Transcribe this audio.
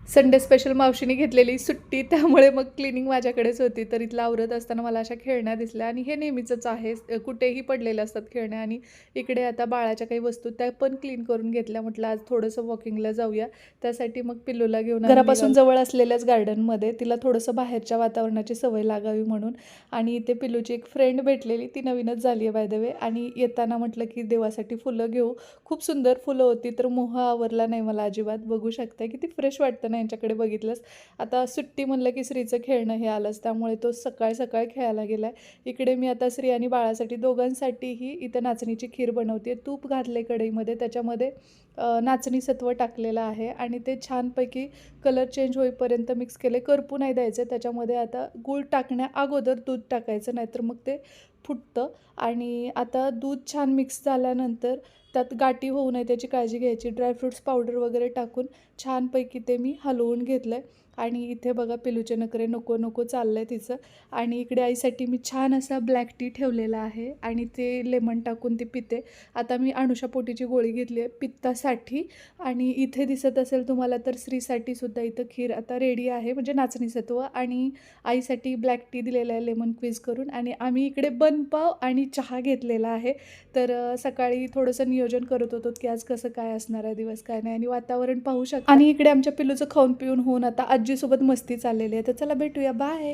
Sunday special मावशीने घेतलेली सुट्टी, त्यामुळे मग क्लिनिंग माझ्याकडेच होती. तर इथलं आवरत असताना मला अशा खेळण्या दिसल्या आणि हे नेहमीचंच आहे. कुठेही पडलेले असतात खेळण्या आणि इकडे आता बाळाच्या काही वस्तू त्या पण क्लीन करून घेतल्या. म्हटलं आज थोडंसं वॉकिंगला जाऊया. त्यासाठी मग पिल्लूला घेऊन घरापासून जवळ असलेल्याच गार्डनमध्ये तिला थोडंसं बाहेरच्या वातावरणाची सवय लागावी म्हणून. आणि इथे पिल्लूची एक फ्रेंड भेटलेली, ती नवीनच झाली आहे बाय द वे. आणि येताना म्हटलं की देवासाठी फुलं घेऊ. खूप सुंदर फुलं होती, तर मोह आवरला नाही मला अजिबात. बघू शकताय किती फ्रेश वाटतं ना यांच्याकडे बघितलंस. आता सुट्टी म्हणलं की श्रीचं खेळणं हे आलंच, त्यामुळे तो सकाळ सकाळ खेळायला गेलाय. इकडे मी आता श्री आणि बाळासाठी दोघांसाठीही इथं नाचणीची खीर बनवते. तूप घातले कढईमध्ये, त्याच्यामध्ये नाचणी सत्व टाकलेलं आहे आणि ते छानपैकी कलर चेंज होईपर्यंत मिक्स केले. करपू नाही द्यायचं. त्याच्यामध्ये आता गूळ टाकण्या अगोदर दूध टाकायचं, नाहीतर मग ते फुटतं. आणि आता दूध छान मिक्स झाल्यानंतर त्यात गाठी होऊ नये त्याची काळजी घ्यायची. ड्रायफ्रुट्स पावडर वगैरे टाकून छानपैकी ते मी हलवून घेतलं आहे. आणि इथे बघा पिलूचे नखरे नको नको चाललं आहे तिचं. आणि इकडे आईसाठी मी छान असा ब्लॅक टी ठेवलेला आहे आणि ते लेमन टाकून ती पिते. आता मी अनुषापोटीची गोळी घेतली आहे पित्तासाठी. आणि इथे दिसत असेल तुम्हाला तर श्रीसाठी सुद्धा इथं खीर आता रेडी आहे, म्हणजे नाचणी सत्व. आणि आईसाठी ब्लॅक टी दिलेला आहे लेमन क्विज करून. आणि आम्ही इकडे बनपाव आणि चहा घेतलेला आहे. तर सकाळी थोडंसं नियोजन करत होतो की आज कसं काय असणार आहे दिवस, काय नाही. आणि वातावरण पाहू शकता. आणि इकडे आमच्या पिल्लूचं खाऊन पिऊन होऊन आता आजीसोबत मस्ती चाललेली आहे. तर चला भेटूया, बाय.